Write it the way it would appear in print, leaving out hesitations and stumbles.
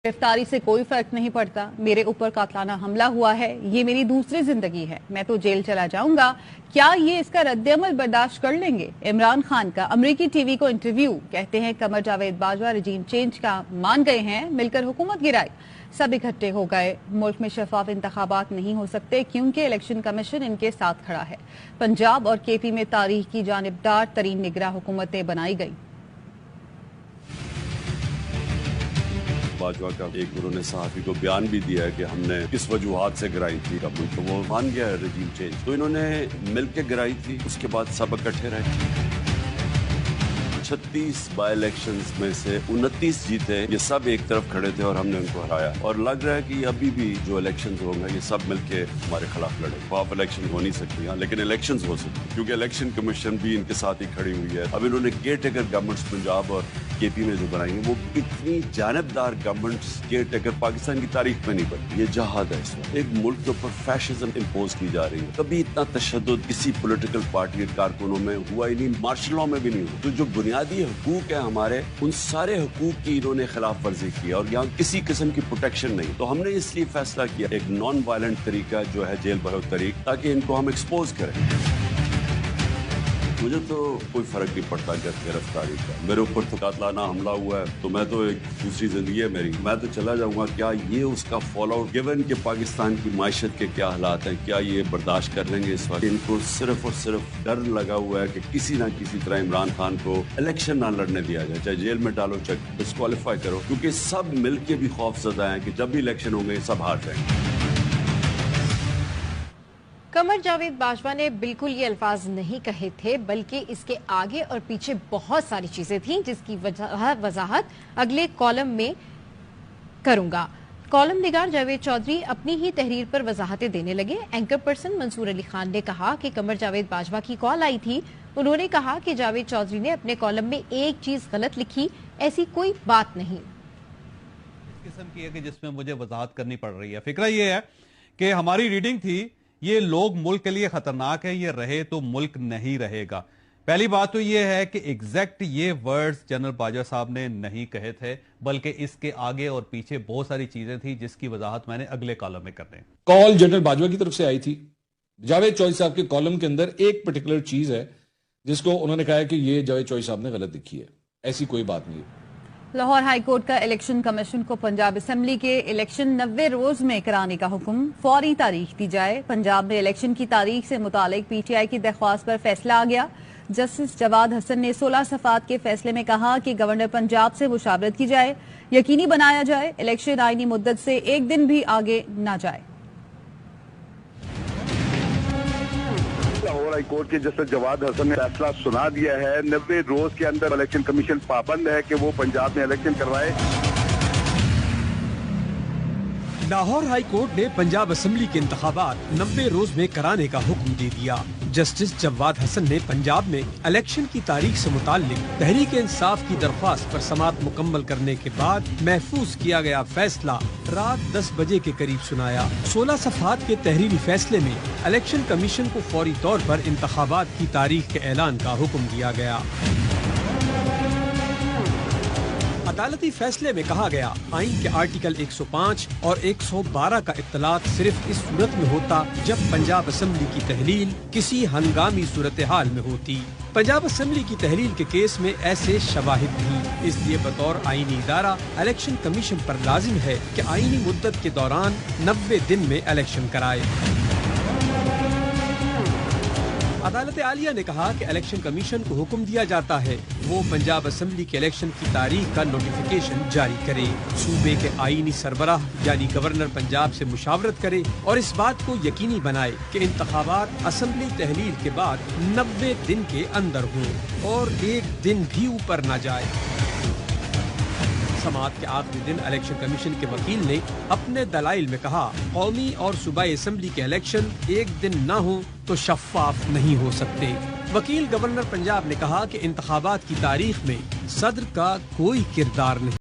गिरफ्तारी से कोई फर्क नहीं पड़ता। मेरे ऊपर कातलाना हमला हुआ है, ये मेरी दूसरी जिंदगी है, मैं तो जेल चला जाऊंगा। क्या ये इसका रद्द-ए-अमल बर्दाश्त कर लेंगे? इमरान खान का अमरीकी टीवी को इंटरव्यू। कहते हैं कमर जावेद बाजवा रजीम चेंज का मान गए हैं, मिलकर हुकूमत गिराई, सब इकट्ठे हो गए। मुल्क में शफाफ इंतखाबात नहीं हो सकते क्योंकि इलेक्शन कमीशन इनके साथ खड़ा है। पंजाब और केपी में तारीख की जानिबदार तरीन निगरां हुकूमतें बनाई गई। बाजवा का एक उन्होंने सहाफी को बयान भी दिया है कि हमने किस वजूहात से गिराई थी गवर्नमेंट, तो वो मान गया है रजीम चेंज। तो इन्होंने मिलकर गिराई थी, उसके बाद सब इकट्ठे रहे। 36 बाई इलेक्शंस में से 29 जीते, ये सब एक तरफ खड़े थे और हमने उनको हराया। और लग रहा है कि अभी भी जो इलेक्शंस होंगे ये सब मिलके हमारे खिलाफ लड़े। वाफ इलेक्शन हो नहीं सकती यहाँ, लेकिन इलेक्शंस हो सकती क्योंकि इलेक्शन कमीशन भी इनके साथ ही खड़ी हुई है। अब इन्होंने केयर टेकर गवर्नमेंट्स पंजाब और केपी में जो बनाई है वो इतनी जानबदार गवर्नमेंट्स केयर टेकर पाकिस्तान की तारीख में नहीं बनी। ये जहाद है इसमें एक मुल्क के ऊपर फैशिज्म इम्पोज की जा रही है। कभी इतना तशद्दुद किसी पॉलिटिकल पार्टी के कारकुनों में हुआ ही नहीं, मार्शल लॉ में भी नहीं हुआ। तो जो बुनियादी हुकूक है हमारे, उन सारे हुकूक की इन्होंने खिलाफ वर्जी की और यहाँ किसी किस्म की प्रोटेक्शन नहीं। तो हमने इसलिए फैसला किया एक नॉन वायलेंट तरीका जो है जेल भरो तरीक, ताकि इनको हम एक्सपोज करें। मुझे तो कोई फर्क नहीं पड़ता गिरफ्तारी का। मेरे ऊपर तो कातलाना हमला हुआ है, तो मैं तो एक दूसरी जिंदगी है मेरी, मैं तो चला जाऊंगा। क्या ये उसका फॉलो आउट गिवन के पाकिस्तान की माशत के क्या हालात हैं, क्या ये बर्दाश्त कर लेंगे? इस वक्त इनको सिर्फ और सिर्फ डर लगा हुआ है कि किसी ना किसी तरह इमरान खान को इलेक्शन ना लड़ने दिया जाए, चाहे जेल में डालो चाहे डिस्क्वालीफाई करो, क्योंकि सब मिलके भी खौफजदा है कि जब भी इलेक्शन होंगे सब हार जाएंगे। कमर जावेद बाजवा ने बिल्कुल ये अल्फाज नहीं कहे थे, बल्कि इसके आगे और पीछे बहुत सारी चीजें थीं जिसकी वजाहत अगले कॉलम में करूंगा। कॉलम निगार जावेद चौधरी अपनी ही तहरीर पर वजाहतें देने लगे। एंकर पर्सन मंसूर अली खान ने कहा कि कमर जावेद बाजवा की कॉल आई थी। उन्होंने कहा कि जावेद चौधरी ने अपने कॉलम में एक चीज गलत लिखी, ऐसी कोई बात नहीं। इस किस्म की है कि जिसमें मुझे वजाहत करनी पड़ रही है। फिक्र ये है कि हमारी रीडिंग थी ये लोग मुल्क के लिए खतरनाक है, ये रहे तो मुल्क नहीं रहेगा। पहली बात तो ये है कि एग्जैक्ट ये वर्ड्स जनरल बाजवा साहब ने नहीं कहे थे, बल्कि इसके आगे और पीछे बहुत सारी चीजें थी जिसकी वजाहत मैंने अगले कॉलम में करने। कॉल जनरल बाजवा की तरफ से आई थी। जावेद चौधरी साहब के कॉलम के अंदर एक पर्टिकुलर चीज है जिसको उन्होंने कहा है कि ये जावेद चौधरी साहब ने गलत लिखी है, ऐसी कोई बात नहीं है। लाहौर हाई कोर्ट का इलेक्शन कमीशन को पंजाब असेंबली के इलेक्शन 90 रोज में कराने का हुक्म, फौरी तारीख दी जाए। पंजाब में इलेक्शन की तारीख से मुतालिक पीटीआई की दरख्वास्त पर फैसला आ गया। जस्टिस जवाद हसन ने 16 सफात के फैसले में कहा कि गवर्नर पंजाब से मुशावरत की जाए, यकीनी बनाया जाए इलेक्शन आईनी मुद्दत से एक दिन भी आगे न जाए। लाहौर हाई कोर्ट के जस्टिस जवाद हसन ने फैसला सुना दिया है। 90 रोज के अंदर इलेक्शन कमीशन पाबंद है कि वो पंजाब में इलेक्शन करवाए। लाहौर हाई कोर्ट ने पंजाब असेंबली के इंतखाबात 90 रोज में कराने का हुक्म दे दिया। जस्टिस जवाद हसन ने पंजाब में इलेक्शन की तारीख से मुताल्लिक तहरीक इंसाफ की दरख्वास्त पर समाअत मुकम्मल करने के बाद महफूज किया गया फैसला रात 10 बजे के करीब सुनाया। 16 सफात के तहरीरी फैसले में इलेक्शन कमीशन को फौरी तौर पर इंतखाबात की तारीख के ऐलान का हुक्म दिया गया। अदालती फैसले में कहा गया, आइन के आर्टिकल 105 और 112 का इत्तलात सिर्फ इस सूरत में होता जब पंजाब असेंबली की तहलील किसी हंगामी सूरत हाल में होती। पंजाब असेंबली की तहलील के केस में ऐसे शवाहिद नहीं, इसलिए बतौर आईनी इदारा इलेक्शन कमीशन पर लाजिम है कि आईनी मुद्दत के दौरान 90 दिन में इलेक्शन कराए। अदालत आलिया ने कहा कि इलेक्शन कमीशन को हुक्म दिया जाता है वो पंजाब असेंबली के इलेक्शन की तारीख का नोटिफिकेशन जारी करे, सूबे के आईनी सरबराह यानी गवर्नर पंजाब से मुशावरत करे और इस बात को यकीनी बनाए कि इंतखाबात असेंबली तहलील के बाद 90 दिन के अंदर हों और एक दिन भी ऊपर न जाए। समाअत के आखिरी दिन इलेक्शन कमीशन के वकील ने अपने दलाइल में कहा, कौमी और सूबाई असेंबली के इलेक्शन एक दिन न हो तो शफाफ नहीं हो सकते। वकील गवर्नर पंजाब ने कहा कि इंतखाबात की तारीख में सदर का कोई किरदार नहीं।